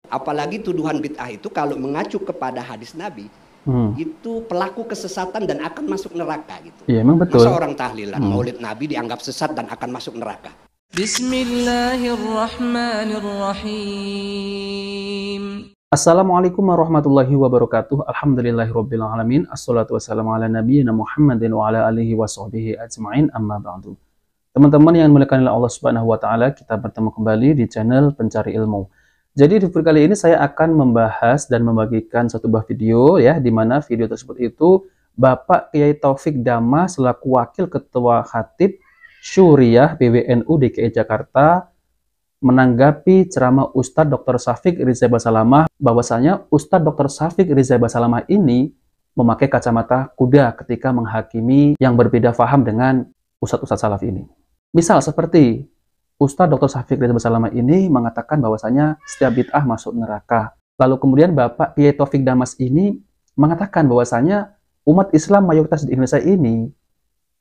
Apalagi tuduhan bid'ah itu kalau mengacu kepada hadis Nabi, itu pelaku kesesatan dan akan masuk neraka gitu. Iya, emang betul. Masa orang tahlilan maulid Nabi dianggap sesat dan akan masuk neraka? Bismillahirrahmanirrahim. Assalamualaikum warahmatullahi wabarakatuh. Alhamdulillahirabbil alamin. Assalatu wassalamu ala nabiyyina Muhammadin wa ala alihi washabbihi ajmain. Amma ba'du. Teman-teman yang dimuliakan oleh Allah Subhanahu wa taala, kita bertemu kembali di channel Pencari Ilmu. Jadi di video kali ini saya akan membahas dan membagikan satu buah video ya, di mana video tersebut itu Bapak Kiai Taufik Damas selaku Wakil Ketua Khatib Syuriah PWNU DKI Jakarta menanggapi ceramah Ustadz Dr. Syafiq Ridza Basalamah, bahwasanya Ustadz Dr. Syafiq Ridza Basalamah ini memakai kacamata kuda ketika menghakimi yang berbeda faham dengan Ustadz-Ustadz Salaf ini. Misal seperti Ustadz Dr. Syafiq Ridza Basalamah ini mengatakan bahwasanya setiap bid'ah masuk neraka. Lalu kemudian Bapak Kiai Taufik Damas ini mengatakan bahwasanya umat Islam mayoritas di Indonesia ini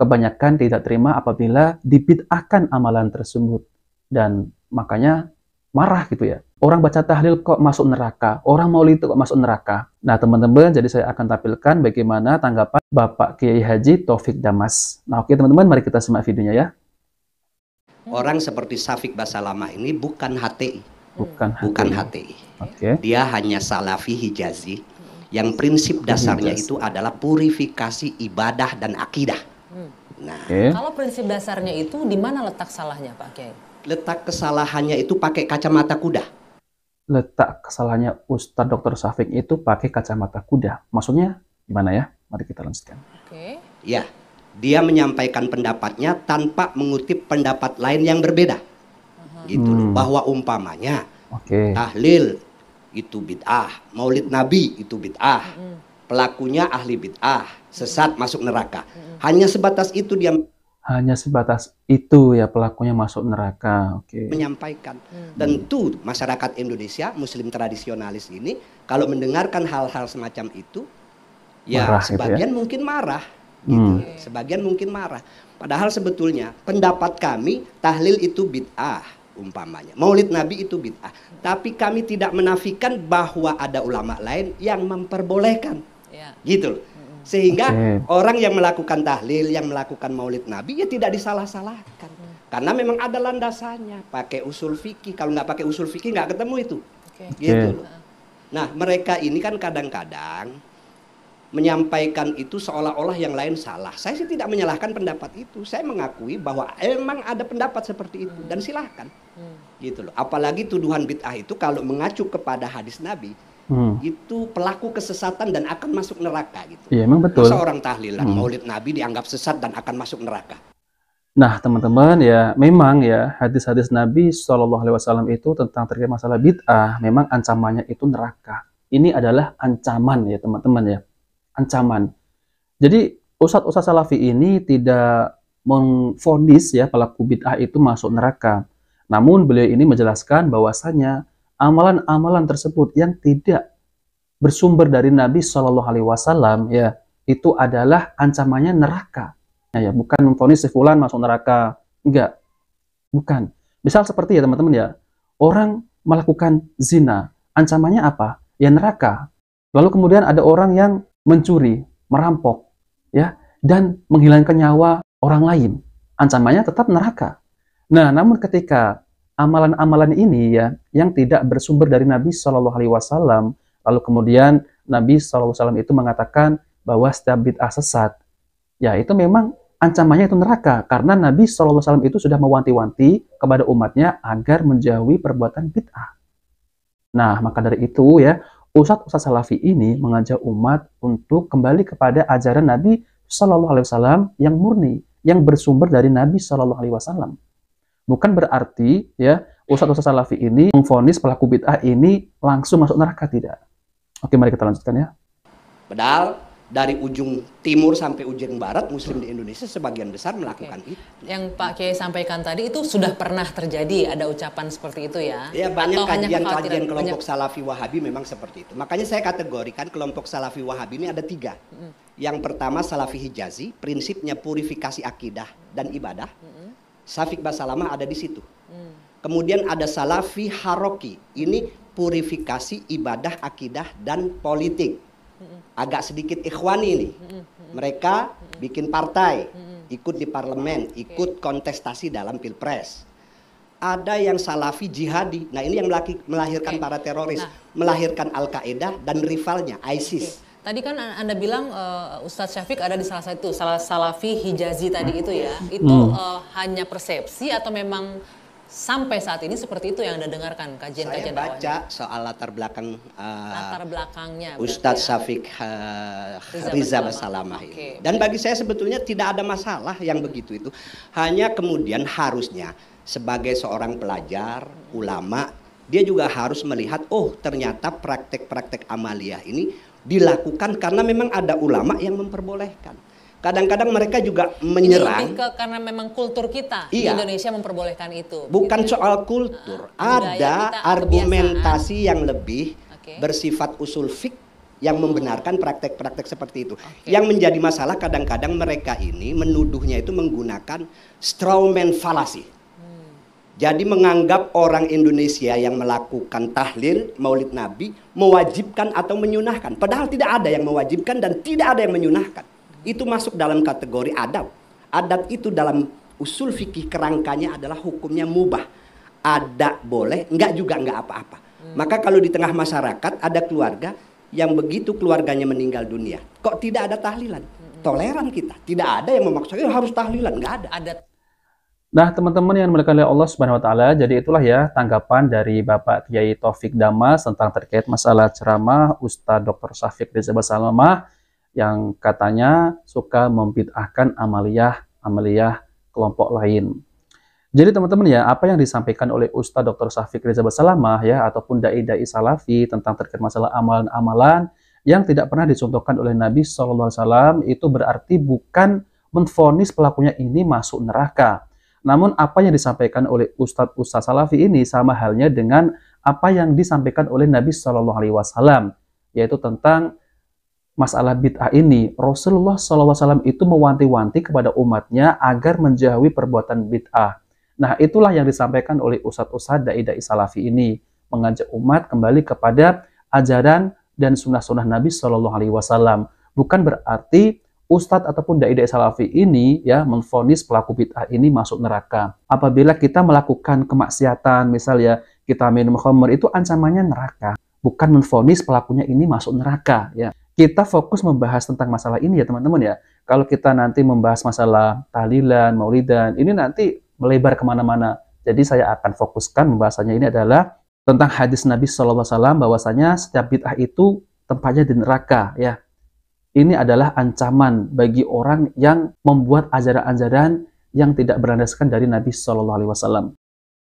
kebanyakan tidak terima apabila dibid'ahkan amalan tersebut. Dan makanya marah gitu ya. Orang baca tahlil kok masuk neraka, orang maulid itu kok masuk neraka. Nah teman-teman, jadi saya akan tampilkan bagaimana tanggapan Bapak Kiai Haji Taufik Damas. Nah oke teman-teman, mari kita simak videonya ya. Orang seperti Syafiq Basalamah ini bukan HTI. Bukan HTI. Okay. Dia hanya Salafi Hijazi yang prinsip dasarnya itu adalah purifikasi ibadah dan akidah. Nah, Kalau prinsip dasarnya itu di mana letak salahnya Pak Kiai? Letak kesalahannya itu pakai kacamata kuda. Letak kesalahannya Ustadz Dr. Syafiq itu pakai kacamata kuda. Maksudnya gimana ya? Mari kita lanjutkan. Oke. Ya. Dia menyampaikan pendapatnya tanpa mengutip pendapat lain yang berbeda. Gitu loh. Bahwa umpamanya tahlil itu bid'ah, maulid Nabi itu bid'ah, pelakunya ahli bid'ah, sesat masuk neraka. Hanya sebatas itu dia pelakunya masuk neraka. Menyampaikan. Tentu masyarakat Indonesia Muslim tradisionalis ini kalau mendengarkan hal-hal semacam itu ya marah, sebagian gitu ya? Mungkin marah. Gitu. Sebagian mungkin marah. Padahal sebetulnya pendapat kami tahlil itu bid'ah umpamanya. Maulid Nabi itu bid'ah. Tapi kami tidak menafikan bahwa ada ulama lain yang memperbolehkan. Gitu loh. Sehingga orang yang melakukan tahlil, yang melakukan maulid Nabi ya tidak disalah-salahkan. Karena memang ada landasannya. Pakai usul fikih. Kalau nggak pakai usul fikih nggak ketemu itu. Gitu loh. Nah mereka ini kan kadang-kadang menyampaikan itu seolah-olah yang lain salah. Saya sih tidak menyalahkan pendapat itu. Saya mengakui bahwa emang ada pendapat seperti itu dan silahkan. Gitu loh. Apalagi tuduhan bid'ah itu kalau mengacu kepada hadis Nabi, itu pelaku kesesatan dan akan masuk neraka gitu. Iya, emang betul. Masa orang tahlilan maulid Nabi dianggap sesat dan akan masuk neraka. Nah, teman-teman ya, memang ya hadis-hadis Nabi SAW itu tentang terkait masalah bid'ah, memang ancamannya itu neraka. Ini adalah ancaman ya, teman-teman ya. Ancaman. Jadi Ustadz Salafi ini tidak memvonis ya pelaku bid'ah itu masuk neraka. Namun beliau ini menjelaskan bahwasanya amalan-amalan tersebut yang tidak bersumber dari Nabi Shallallahu Alaihi Wasallam ya itu adalah ancamannya neraka. Ya bukan memvonis si fulan masuk neraka, enggak, bukan. Misal seperti ya teman-teman ya, orang melakukan zina, ancamannya apa? Ya neraka. Lalu kemudian ada orang yang mencuri, merampok, ya, dan menghilangkan nyawa orang lain, ancamannya tetap neraka. Nah, namun ketika amalan-amalan ini ya, yang tidak bersumber dari Nabi Shallallahu Alaihi Wasallam, lalu kemudian Nabi Shallallahu Alaihi Wasallam itu mengatakan bahwa setiap bid'ah sesat, ya itu memang ancamannya itu neraka, karena Nabi Shallallahu Alaihi Wasallam itu sudah mewanti-wanti kepada umatnya agar menjauhi perbuatan bid'ah. Nah, maka dari itu ya, Ustadz Salafi ini mengajak umat untuk kembali kepada ajaran Nabi Shallallahu Alaihi Wasallam yang murni, yang bersumber dari Nabi Shallallahu Alaihi Wasallam. Bukan berarti ya Ustadz Salafi ini memvonis pelaku bid'ah ini langsung masuk neraka, tidak. Oke, mari kita lanjutkan ya. Padahal dari ujung timur sampai ujung barat Muslim di Indonesia sebagian besar melakukan itu. Yang Pak Kiai sampaikan tadi itu sudah pernah terjadi, ada ucapan seperti itu ya? Ya banyak kajian kelompok Salafi Wahabi memang seperti itu. Makanya saya kategorikan kelompok Salafi Wahabi ini ada 3. Yang pertama Salafi Hijazi, prinsipnya purifikasi akidah dan ibadah. Syafiq Basalamah ada di situ. Kemudian ada Salafi Haroki, ini purifikasi ibadah, akidah, dan politik. Agak sedikit ikhwani nih. Mereka bikin partai, ikut di parlemen, ikut kontestasi dalam pilpres. Ada yang salafi jihadi. Nah ini yang melahirkan para teroris, melahirkan Al-Qaeda dan rivalnya ISIS. Tadi kan Anda bilang Ustadz Syafiq ada di salah satu Salafi Hijazi tadi itu ya. Itu hanya persepsi atau memang sampai saat ini seperti itu yang Anda dengarkan kajian-kajian dakwahnya? Saya baca soal latar belakangnya Ustadz Syafiq Riza Basalamah ini. Dan bagi saya sebetulnya tidak ada masalah yang begitu itu. Hanya kemudian harusnya sebagai seorang pelajar, ulama, dia juga harus melihat, oh ternyata praktek-praktek amaliyah ini dilakukan karena memang ada ulama yang memperbolehkan. Kadang-kadang mereka juga menyerang. Ini lebih karena memang kultur kita di Indonesia memperbolehkan itu. Bukan soal kultur, ada argumentasi yang lebih bersifat usul fik yang membenarkan praktek-praktek seperti itu. Yang menjadi masalah kadang-kadang mereka ini menuduhnya itu menggunakan strawman fallacy. Jadi menganggap orang Indonesia yang melakukan tahlil Maulid Nabi mewajibkan atau menyunahkan. Padahal tidak ada yang mewajibkan dan tidak ada yang menyunahkan. Itu masuk dalam kategori adab. Adab itu dalam usul fikih kerangkanya adalah hukumnya mubah. Ada boleh, enggak juga enggak apa-apa. Maka kalau di tengah masyarakat ada keluarga yang begitu keluarganya meninggal dunia, kok tidak ada tahlilan? Toleran kita. Tidak ada yang memaksa harus tahlilan, enggak ada. Nah, teman-teman yang dimuliakan oleh Allah Subhanahu wa taala, jadi itulah ya tanggapan dari Bapak Kiai Taufik Damas tentang terkait masalah ceramah Ustadz Dr. Syafiq Riza Basalamah yang katanya suka membid'ahkan amaliyah kelompok lain. Jadi teman-teman ya, apa yang disampaikan oleh Ustadz Dr. Syafiq Riza Basalamah ya ataupun dai-dai salafi tentang terkait masalah amalan-amalan yang tidak pernah dicontohkan oleh Nabi SAW itu berarti bukan menvonis pelakunya ini masuk neraka. Namun apa yang disampaikan oleh Ustadz Salafi ini sama halnya dengan apa yang disampaikan oleh Nabi SAW, yaitu tentang masalah bid'ah ini. Rasulullah SAW itu mewanti-wanti kepada umatnya agar menjauhi perbuatan bid'ah. Nah itulah yang disampaikan oleh Ustadz dai-dai Salafi ini, mengajak umat kembali kepada ajaran dan sunnah-sunnah Nabi SAW. Bukan berarti Ustadz ataupun dai-dai salafi ini ya menvonis pelaku bid'ah ini masuk neraka. Apabila kita melakukan kemaksiatan, misal ya kita minum khamr, itu ancamannya neraka. Bukan menvonis pelakunya ini masuk neraka ya. Kita fokus membahas tentang masalah ini ya teman-teman ya. Kalau kita nanti membahas masalah tahlilan, maulidan, ini nanti melebar kemana-mana. Jadi saya akan fokuskan pembahasannya ini adalah tentang hadis Nabi SAW bahwasanya setiap bid'ah itu tempatnya di neraka ya. Ini adalah ancaman bagi orang yang membuat ajaran-ajaran yang tidak berlandaskan dari Nabi SAW.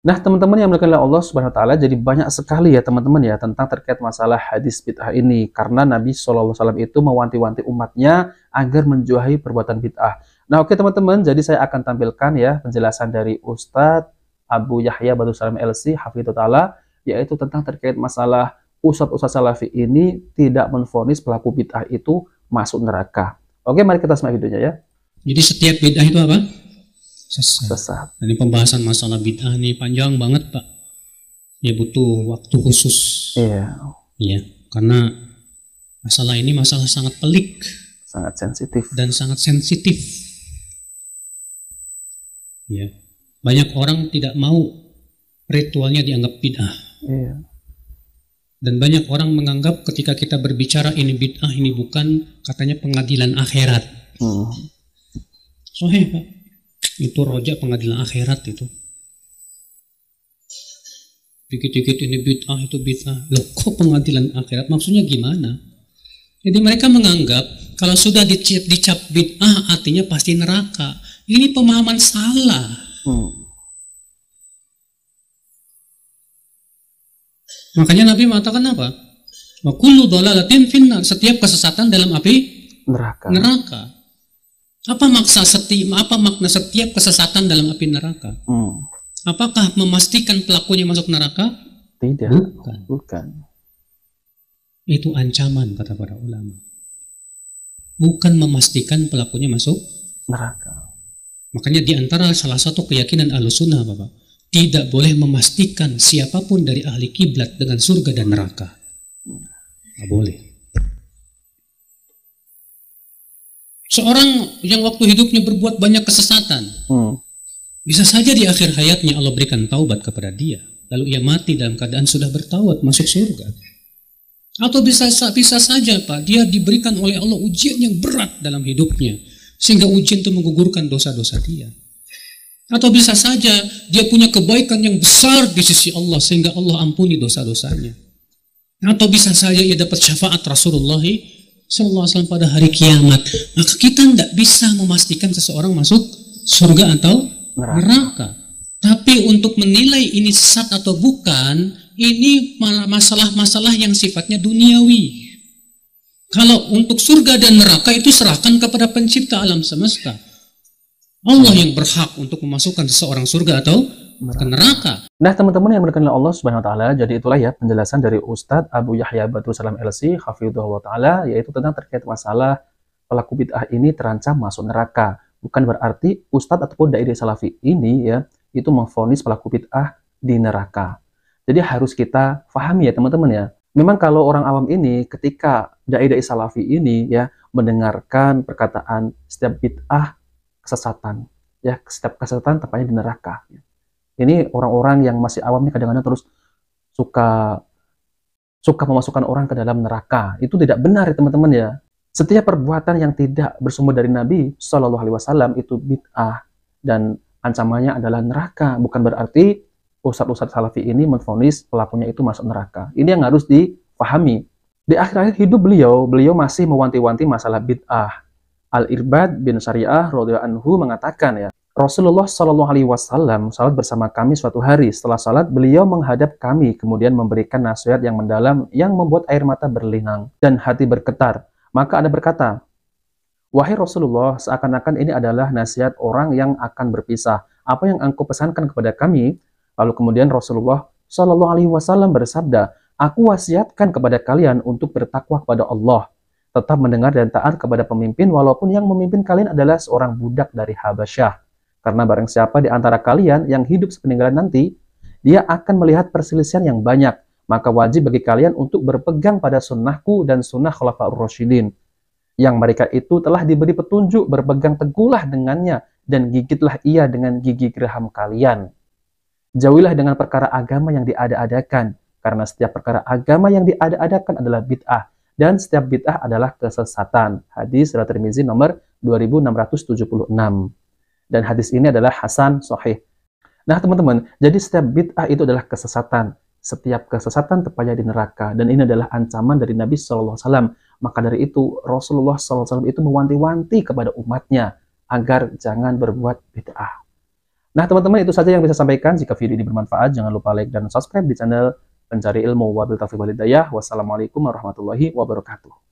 Nah, teman-teman yang dimuliakan oleh Allah Subhanahu wa taala, jadi banyak sekali ya teman-teman ya tentang terkait masalah hadis bid'ah ini karena Nabi SAW itu mewanti-wanti umatnya agar menjauhi perbuatan bid'ah. Nah, oke teman-teman, jadi saya akan tampilkan ya penjelasan dari Ustadz Abu Yahya Badrussalam LC Hafidhullah Ta'ala, yaitu tentang terkait masalah Ustadz Salafi ini tidak menvonis pelaku bid'ah itu masuk neraka. Oke, mari kita simak videonya ya. Jadi setiap bid'ah itu apa? Sesat. Ini pembahasan masalah bid'ah nih panjang banget, Pak. Ya butuh waktu khusus. Iya. Iya, karena masalah ini masalah sangat pelik, sangat sensitif dan sangat sensitif. Ya. Banyak orang tidak mau ritualnya dianggap bid'ah. Iya. Dan banyak orang menganggap ketika kita berbicara ini bid'ah, ini bukan, katanya pengadilan akhirat. Soheh, Pak. Itu rojak pengadilan akhirat itu. Dikit-dikit ini bid'ah, itu bid'ah. Loh, kok pengadilan akhirat? Maksudnya gimana? Jadi mereka menganggap kalau sudah dicap bid'ah artinya pasti neraka. Ini pemahaman salah. Makanya Nabi mengatakan apa? Wa kullu dhalalatin finnar, setiap kesesatan dalam api neraka. Apa makna setiap kesesatan dalam api neraka? Apakah memastikan pelakunya masuk neraka? Tidak. Bukan. Itu ancaman kata para ulama. Bukan memastikan pelakunya masuk neraka. Makanya di antara salah satu keyakinan Ahlussunnah, Bapak, tidak boleh memastikan siapapun dari ahli kiblat dengan surga dan neraka. Nggak boleh. Seorang yang waktu hidupnya berbuat banyak kesesatan, bisa saja di akhir hayatnya Allah berikan taubat kepada dia, lalu ia mati dalam keadaan sudah bertaubat masuk surga. Atau bisa saja Pak, dia diberikan oleh Allah ujian yang berat dalam hidupnya, sehingga ujian itu menggugurkan dosa-dosa dia. Atau bisa saja dia punya kebaikan yang besar di sisi Allah, sehingga Allah ampuni dosa-dosanya. Atau bisa saja ia dapat syafaat Rasulullah SAW pada hari kiamat. Maka kita tidak bisa memastikan seseorang masuk surga atau neraka. Tapi untuk menilai ini sesat atau bukan, ini masalah-masalah yang sifatnya duniawi. Kalau untuk surga dan neraka itu serahkan kepada pencipta alam semesta. Allah yang berhak untuk memasukkan seseorang surga atau ke neraka. Nah, teman-teman yang dimuliakan oleh Allah Subhanahu wa taala, jadi itulah ya penjelasan dari Ustadz Abu Yahya Badrul Salam LC hafidhahullah taala, yaitu tentang terkait masalah pelaku bid'ah ini terancam masuk neraka. Bukan berarti Ustadz ataupun dai salafi ini ya itu memvonis pelaku bid'ah di neraka. Jadi harus kita pahami ya teman-teman ya. Memang kalau orang awam ini ketika dai salafi ini ya mendengarkan perkataan setiap bid'ah kesesatan, ya setiap kesesatan tempatnya di neraka. Ini orang-orang yang masih awam ini kadang-kadang terus suka memasukkan orang ke dalam neraka. Itu tidak benar ya teman-teman ya. Setiap perbuatan yang tidak bersumber dari Nabi Shallallahu Alaihi Wasallam itu bid'ah dan ancamannya adalah neraka. Bukan berarti ustadz-ustadz salafi ini menvonis pelakunya itu masuk neraka. Ini yang harus dipahami. Di akhir-akhir hidup beliau masih mewanti-wanti masalah bid'ah. Al-Irbad bin Syariah radhiyallahu anhu mengatakan ya, Rasulullah Shallallahu Alaihi Wasallam salat bersama kami suatu hari. Setelah salat, beliau menghadap kami, kemudian memberikan nasihat yang mendalam yang membuat air mata berlinang dan hati bergetar. Maka Anda berkata, wahai Rasulullah, seakan-akan ini adalah nasihat orang yang akan berpisah. Apa yang engkau pesankan kepada kami? Lalu kemudian Rasulullah Shallallahu Alaihi Wasallam bersabda, aku wasiatkan kepada kalian untuk bertakwa kepada Allah. Tetap mendengar dan taat kepada pemimpin walaupun yang memimpin kalian adalah seorang budak dari Habasyah. Karena barang siapa di antara kalian yang hidup sepeninggalan nanti, dia akan melihat perselisihan yang banyak. Maka wajib bagi kalian untuk berpegang pada sunnahku dan sunnah Khulafaur Rasyidin. Yang mereka itu telah diberi petunjuk, berpegang teguhlah dengannya dan gigitlah ia dengan gigi geraham kalian. Jauhilah dengan perkara agama yang diada-adakan. Karena setiap perkara agama yang diada-adakan adalah bid'ah. Dan setiap bid'ah adalah kesesatan. Hadis riwayat Tirmizi nomor 2676. Dan hadis ini adalah hasan sahih. Nah teman-teman, jadi setiap bid'ah itu adalah kesesatan. Setiap kesesatan tepatnya di neraka. Dan ini adalah ancaman dari Nabi SAW. Maka dari itu Rasulullah SAW itu mewanti-wanti kepada umatnya agar jangan berbuat bid'ah. Nah teman-teman, itu saja yang bisa saya sampaikan. Jika video ini bermanfaat, jangan lupa like dan subscribe di channel Pencari Ilmu Wabil Taufiq Walhidayah. Wassalamualaikum warahmatullahi wabarakatuh.